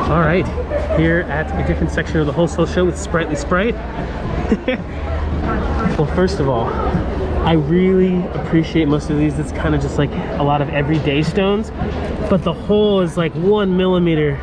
All right, here at a different section of the wholesale show with Sprightly Sprite. Well, first of all, I really appreciate most of these. It's kind of just like a lot of everyday stones, but the hole is like 1 millimeter,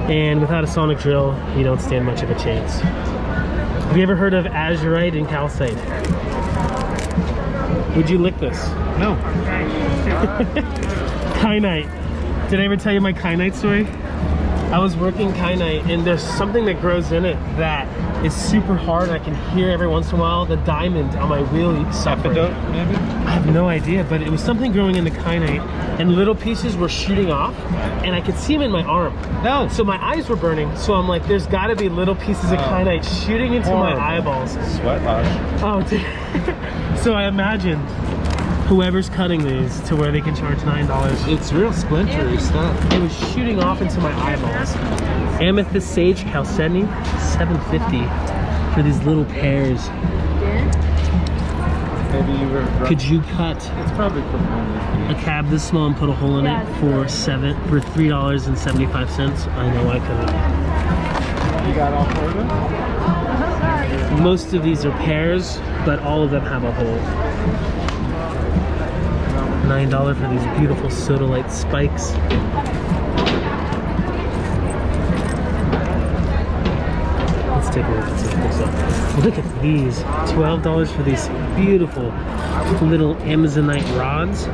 and without a sonic drill, you don't stand much of a chance. Have you ever heard of azurite and calcite? Would you lick this? No. Kyanite. Did I ever tell you my kyanite story? I was working kyanite, and there's something that grows in it that is super hard, and I can hear every once in a while the diamond on my wheel suffering. Maybe? I have no idea, but it was something growing in the kyanite, and little pieces were shooting off, and I could see them in my arm. No. So my eyes were burning, so I'm like, there's gotta be little pieces of kyanite shooting into my eyeballs. Sweat lodge. Oh, dude. So I imagined whoever's cutting these to where they can charge $9. It's real splintery stuff. It was shooting off into my eyeballs. Amethyst Sage Chalcedony, $7.50 for these little pears. Maybe you were. Could you cut It's probably from a cab this small and put a hole in it for $3.75? I know I couldn't. You got all 4 of them? Most of these are pears, but all of them have a hole. $9 for these beautiful sodalite spikes. Let's take a look at some of this. Look at these. $12 for these beautiful little Amazonite rods.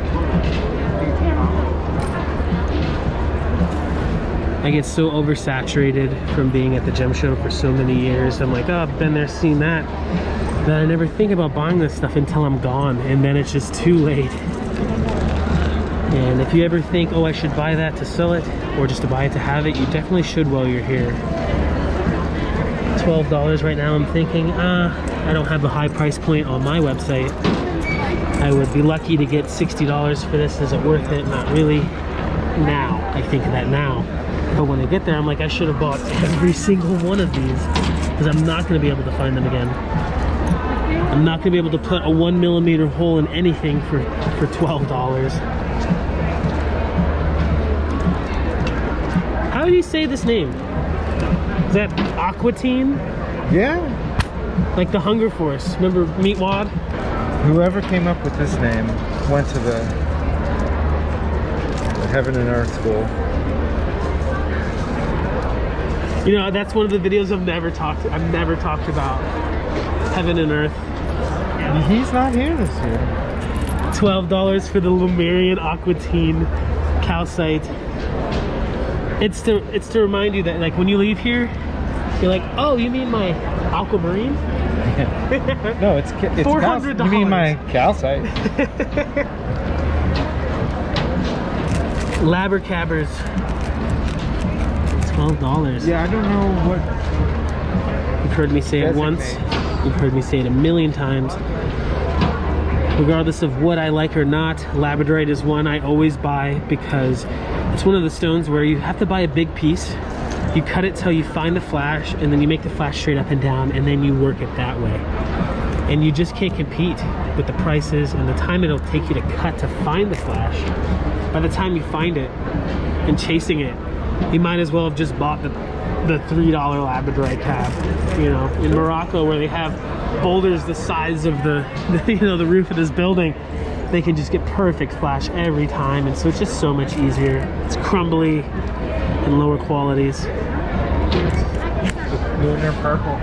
I get so oversaturated from being at the gem show for so many years. I'm like, oh, I've been there, seen that I never think about buying this stuff until I'm gone, and then it's just too late. And if you ever think, oh, I should buy that to sell it, or just to buy it to have it, you definitely should while you're here. $12 right now, I'm thinking, I don't have a high price point on my website. I would be lucky to get $60 for this. Is it worth it? Not really. Now, I think of that now. But when I get there, I'm like, I should have bought every single one of these, because I'm not going to be able to find them again. I'm not going to be able to put a 1 millimeter hole in anything for $12. How do you say this name? Is that Aquatine? Yeah. Like the Hunger Force. Remember Meatwad? Whoever came up with this name went to the Heaven and Earth school. You know, that's one of the videos I've never talked about. Heaven and Earth. He's not here this year. $12 for the Lemurian Aquatine calcite. It's to remind you that, like, when you leave here, you're like, oh, you mean my Aquamarine? Yeah. No, it's $400. You mean my calcite? Labracabbers. $12. Yeah, I don't know what. You've heard me say it once. You've heard me say it a million times. Regardless of what I like or not, labradorite is one I always buy, because it's one of the stones where you have to buy a big piece. You cut it till you find the flash, and then you make the flash straight up and down, and then you work it that way. And you just can't compete with the prices and the time it'll take you to cut to find the flash. By the time you find it and chasing it, you might as well have just bought the $3 labradorite cab. You know, in Morocco, where they have boulders the size of the the roof of this building, they can just get perfect flash every time, and so it's just so much easier. It's crumbly and lower qualities. Lunar purple.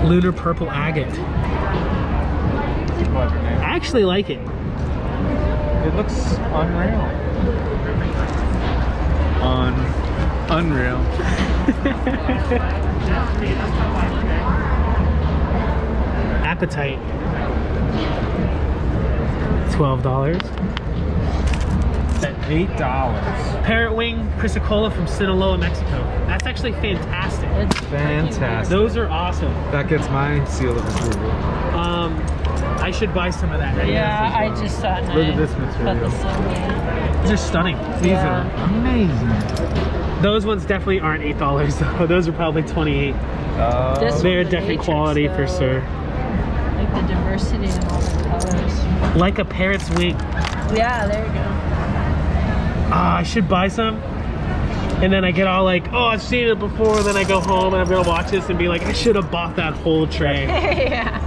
Lunar purple agate. I actually like it. It looks unreal. Unreal. Appetite. $12. $8. Parrot Wing Chrysocolla from Sinaloa, Mexico. That's actually fantastic. It's fantastic. Those are awesome. That gets my seal of approval. I should buy some of that. Yeah, I just saw it. Look at this material. These are stunning. These are amazing. Those ones definitely aren't $8 though. Those are probably $28. They're different quality for sure. Like the diversity in all the colors. Like a parrot's wing. Yeah, there you go. I should buy some. And then I get all like, oh, I've seen it before. And then I go home and I'm gonna watch this and be like, I should have bought that whole tray. Yeah.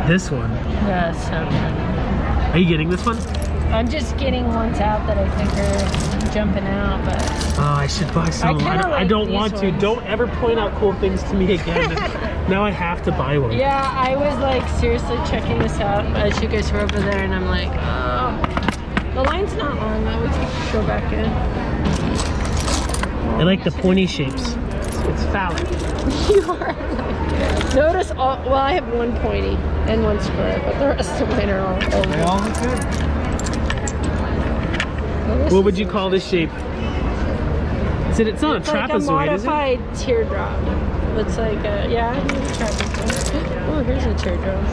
This one. Yeah, so good. Are you getting this one? I'm just getting ones out that I think are jumping out, but Oh, I should buy some. I don't want to. ones. Don't ever point out cool things to me again. Now I have to buy one. yeah, I was like seriously checking this out as you guys were over there, and I'm like, oh, the line's not long though. We can go back in. I like the pointy shapes. It's phallic. You are like, notice all. Well, I have one pointy and one square, but the rest of mine are all They oval. all look good. What would you call this shape? It's not It's a like a trapezoid, is it? modified teardrop. It's like a, yeah, I think it's a trapezoid. Oh, here's a teardrop.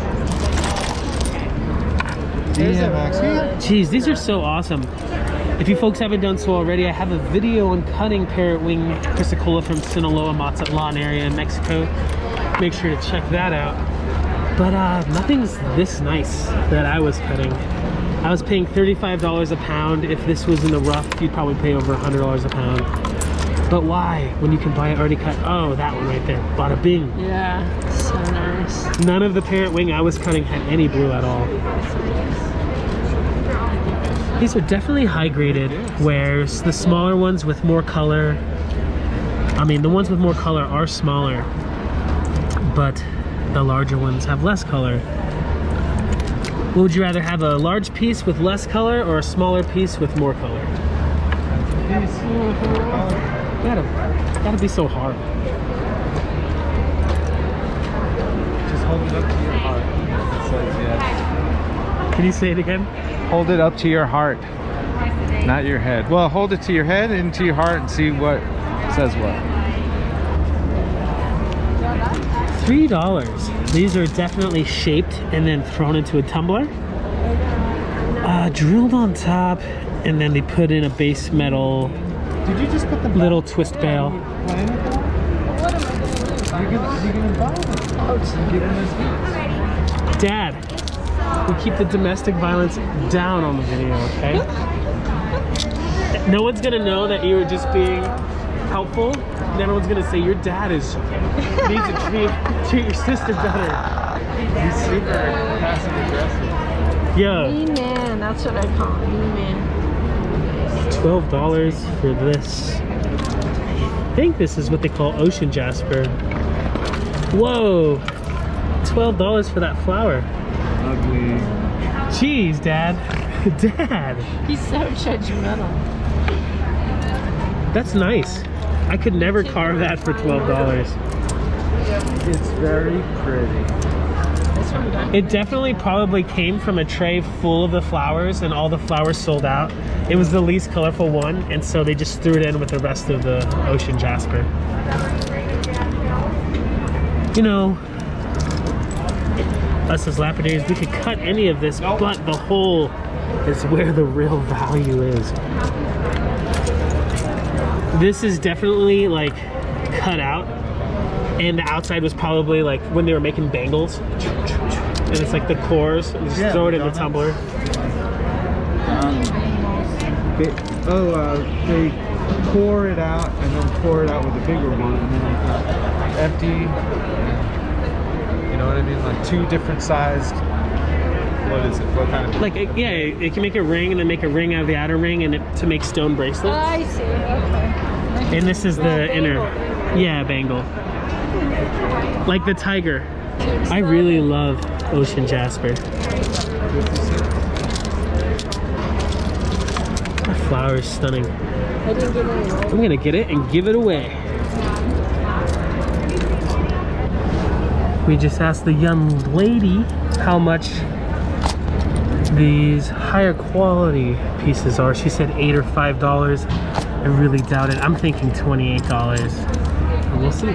There's a really- Jeez, these are so awesome. If you folks haven't done so already, I have a video on cutting Parrot Wing Chrysocolla from Sinaloa, Mazatlan area in Mexico. Make sure to check that out. But nothing's this nice that I was cutting. I was paying $35 a pound. If this was in the rough, you'd probably pay over $100 a pound. But why? When you can buy it already cut. Oh, that one right there. Bada bing. Yeah, so nice. None of the Parrot Wing I was cutting had any blue at all. These are definitely high graded, whereas the smaller ones with more color, I mean, the ones with more color are smaller, but the larger ones have less color. Would you rather have a large piece with less color or a smaller piece with more color? Gotta be so hard. Just hold it up to your heart. It says yes. Can you say it again? Hold it up to your heart, not your head. Well, hold it to your head and to your heart and see what says what. $3. These are definitely shaped and then thrown into a tumbler. Drilled on top, and then they put in a base metal Did you just put the little twist bail. You're gonna buy them. Give them this. Dad, we keep the domestic violence down on the video, okay? No one's gonna know that you were just being helpful. And everyone's gonna say your dad needs to treat your sister better. He's super passive aggressive. Yo, Mean man, that's what I call him, mean man. $12 for this. I think this is what they call ocean jasper. Whoa, $12 for that flower. Ugly. Jeez, Dad. Dad, He's so judgmental. that's nice. I could never carve that for $12. It's very pretty. This one done. It definitely probably came from a tray full of the flowers and all the flowers sold out. It was the least colorful one, and so they just threw it in with the rest of the ocean jasper. You know, us as lapidaries, we could cut any of this, but the hole is where the real value is. This is definitely like cut out, and the outside was probably like when they were making bangles, and it's like the cores, and just throw it in the tumbler. They pour it out and then pour it out with a bigger one, and then empty. You know what I mean? Like two different sized. What is it? What kind of? Like, yeah, it can make a ring and then make a ring out of the outer ring and to make stone bracelets. I see, okay. And this is the Yeah, inner, bangle. yeah, bangle. Like the tiger. I really love ocean jasper. That flower is stunning. I didn't get any. I'm gonna get it and give it away. We just asked the young lady how much these higher quality pieces are. She said $8 or $5. I really doubt it. I'm thinking $28. And we'll see.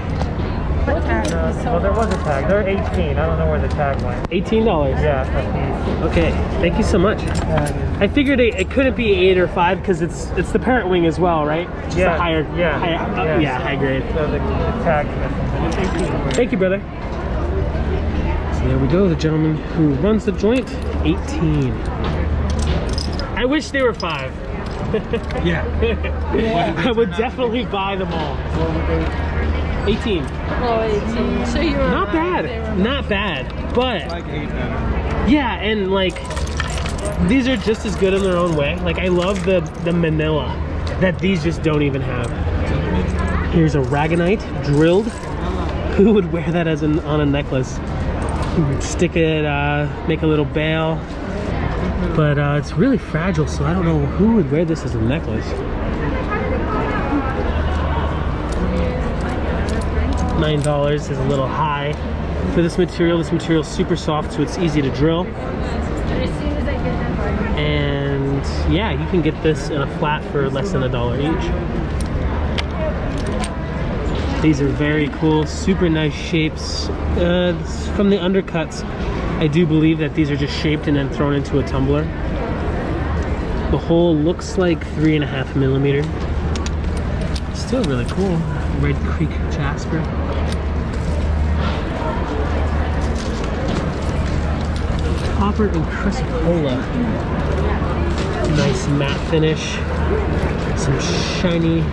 What tag? Well, there was a tag. They're 18. I don't know where the tag went. $18. Yeah. Okay. Thank you so much. I figured it couldn't be 8 or 5 because it's the Parrot Wing as well, right? Just a higher, high grade. So the tag. Thank you, brother. So there we go. The gentleman who runs the joint, 18. I wish they were 5. Yeah. I would definitely buy them all. 18. Oh, 18. So you were Not right. They bad. were Not bad. But Like 8 better. yeah, and like these are just as good in their own way. Like I love the manila that these just don't even have. Here's a ragonite drilled. Who would wear that as on a necklace? Stick it, make a little bail. But it's really fragile, so I don't know who would wear this as a necklace. $9 is a little high for this material. This material is super soft, so it's easy to drill. And yeah, you can get this in a flat for less than $1 each. These are very cool, super nice shapes. From the undercuts, I do believe that these are just shaped and then thrown into a tumbler. The hole looks like 3.5 millimeter. Still really cool. Red Creek Jasper. Copper and Crespola. Nice matte finish. Some shiny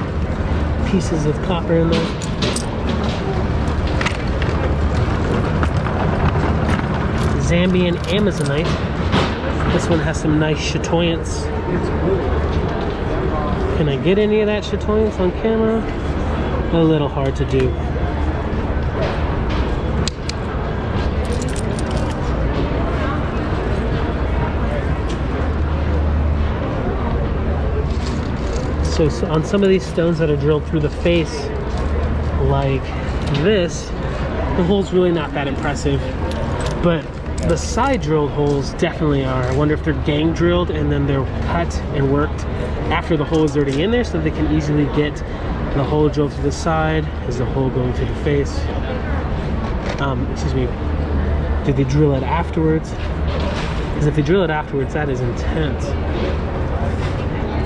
pieces of copper in there. Zambian Amazonite. This one has some nice chatoyance. Can I get any of that chatoyance on camera? A little hard to do. So on some of these stones that are drilled through the face, like this, the hole's really not that impressive. But the side drilled holes definitely are. I wonder if they're gang drilled and then they're cut and worked after the hole is already in there, so they can easily get the hole drilled through the side as the hole going through the face. Excuse me. Did they drill it afterwards? Because if they drill it afterwards, that is intense.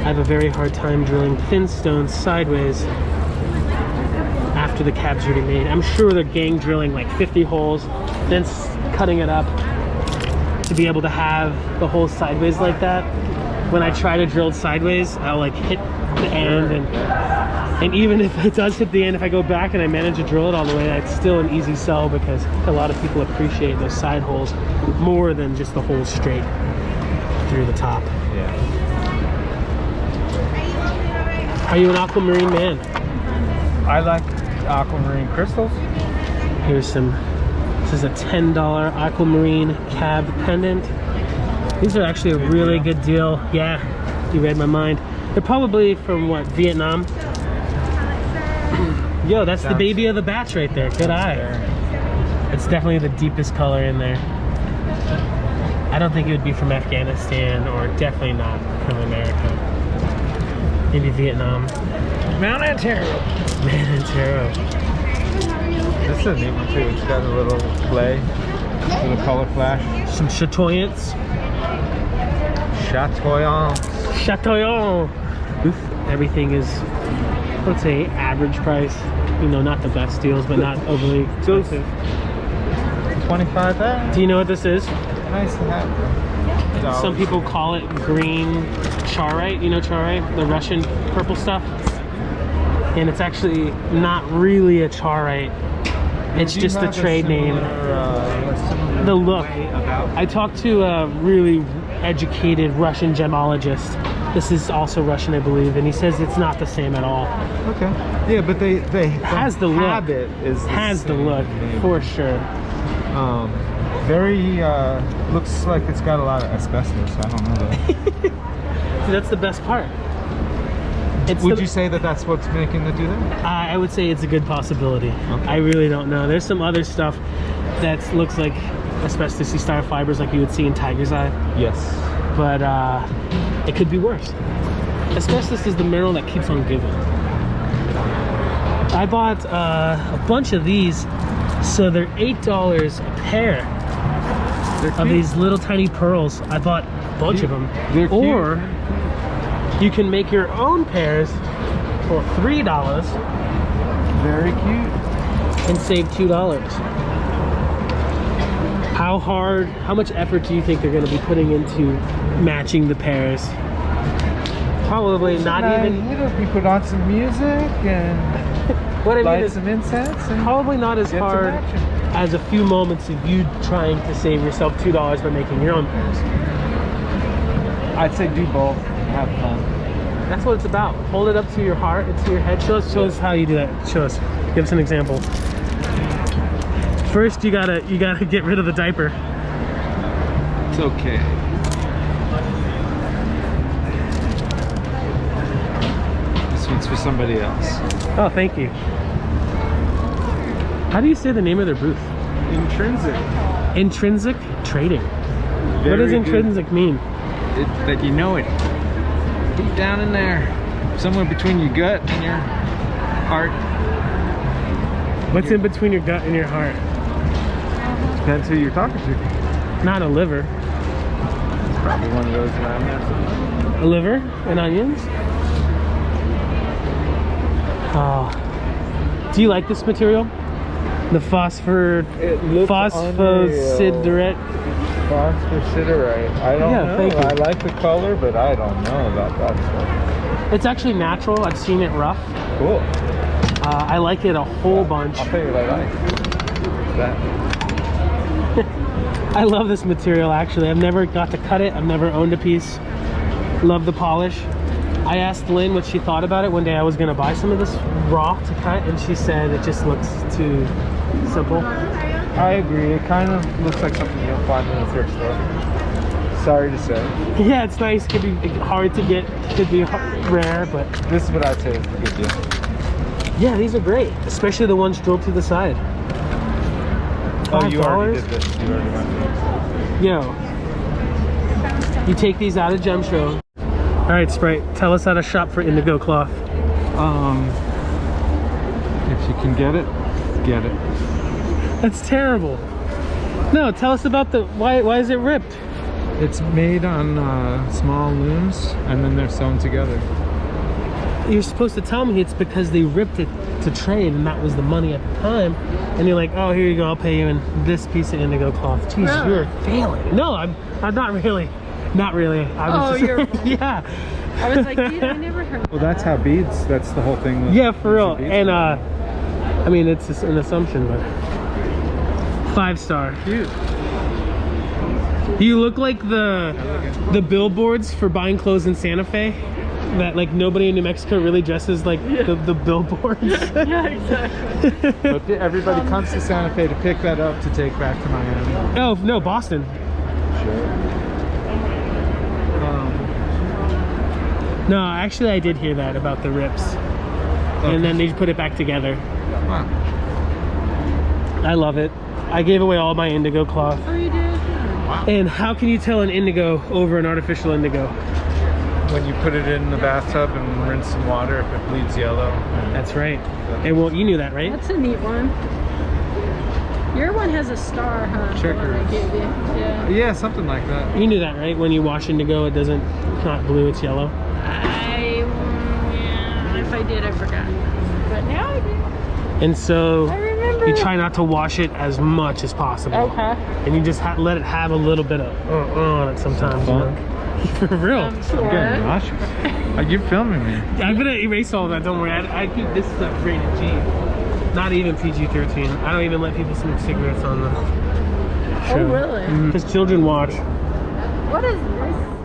I have a very hard time drilling thin stones sideways after the cab's already made. I'm sure they're gang drilling like 50 holes, then cutting it up to be able to have the hole sideways like that. When I try to drill sideways, I'll like hit the end, and even if it does hit the end, if I go back and I manage to drill it all the way, that's still an easy sell because a lot of people appreciate those side holes more than just the hole straight through the top. Yeah. Are you an aquamarine man? I like aquamarine crystals. Here's some, this is a $10 aquamarine cab pendant. These are actually a really good deal. Yeah, you read my mind. They're probably from what, Vietnam? Yo, that's the baby of the batch right there. Good eye. It's definitely the deepest color in there. I don't think it would be from Afghanistan, or definitely not from America. Maybe Vietnam. Mount Antero. Man, Antero. This is a neat one too. It's got a little play, little color flash. Some chatoyance. Chatoyant. Chatoyant. Everything is, let's say, average price. You know, not the best deals, but not overly expensive. 25 there. Do you know what this is? Nice to have. Some people call it green charite. You know charite? The Russian purple stuff? And it's actually not really a charite. It's just a trade name. The look. I talked to a really educated Russian gemologist. This is also Russian, I believe, and he says it's not the same at all. Okay. Yeah, but they has the look. Habit is has the look for sure. Very looks like it's got a lot of asbestos. I don't know that. That's the best part. Would you say that that's what's making the do that? I would say it's a good possibility. Okay. I really don't know. There's some other stuff that looks like asbestos-y style fibers like you would see in tiger's eye. Yes. But it could be worse. Asbestos is the mineral that keeps on giving. I bought a bunch of these, so they're $8 a pair of these little tiny pearls. I bought a bunch of them. They're cute. Or you can make your own pairs for $3. Very cute. And save $2. How much effort do you think they're going to be putting into matching the pairs? Probably not even. You put on some music and What I mean light is some incense. And probably not as get some hard action. as a few moments of you trying to save yourself $2 by making your own pairs. I'd say do both. Have fun. That's what it's about. Hold it up to your heart and to your head. Show us how you do that. Show us. Give us an example. First, you gotta get rid of the diaper. It's okay. This one's for somebody else. Oh, thank you. How do you say the name of their booth? Intrinsic. Intrinsic Trading. What Very does good. intrinsic mean? That you know it. Deep down in there. Somewhere between your gut and your heart. What's in between your gut and your heart? Depends who you're talking to. Not a liver. It's probably one of those around there. A liver and onions? Oh. Do you like this material? The phosphosiderate. Phosphosiderate. I don't Yeah, know. thank you. I like the color, but I don't know about that stuff. It's actually natural. I've seen it rough. Cool. I like it a whole bunch. I'll tell you what I like. That. I love this material actually. I've never got to cut it. I've never owned a piece. Love the polish. I asked Lynn what she thought about it. One day I was going to buy some of this raw to cut and she said it just looks too simple. I agree. It kind of looks like something you'll find in a thrift store. Sorry to say. Yeah, it's nice. It could be hard to get. Could be rare, but This is what I'd say is a good deal. yeah, these are great. Especially the ones drilled to the side. Oh, you already $5? did this. You already went through this. Yo, you take these out of Gem Show. All right, Sprite, tell us how to shop for Indigo Cloth. If you can get it, get it. That's terrible. No, tell us about the why is it ripped? It's made on small looms and then they're sewn together. You're supposed to tell me it's because they ripped it to trade and that was the money at the time. And you're like, oh, here you go, I'll pay you in this piece of Indigo Cloth. Jeez, Really? you're failing. No, I'm not really. Not really. I was Oh, you're wrong. yeah. I was like, dude, I never heard Well, that's how beads, that's the whole thing. With Yeah, for real. beads. And I mean, it's just an assumption, but 5-star. Cute. You look like the billboards for buying clothes in Santa Fe. That like nobody in New Mexico really dresses like the billboards. Yeah, exactly. But everybody comes to Santa Fe to pick that up to take back to Miami. Oh no, Boston. Sure. No, actually I did hear that about the rips. And then they put it back together. Wow. I love it. I gave away all my Indigo Cloth. Oh, you did? And how can you tell an indigo over an artificial indigo? When you put it in the bathtub and rinse some water, if it bleeds yellow. That's right. And well, you knew that, right? That's a neat one. Your one has a star, huh? The one Checkers. I gave you. Yeah. Yeah, something like that. You knew that, right? When you wash indigo, it's not blue, it's yellow. Yeah, if I did, I forgot. But now I do. And so I remember. you try not to wash it as much as possible. Okay. And you just let it have a little bit of on it sometimes. You know? For real. I'm getting nauseous. You're filming me. I'm gonna erase all that. Don't worry. I think this is a rated G. Not even PG-13. I don't even let people smoke cigarettes on the show. Oh, really? Because children watch. What is this?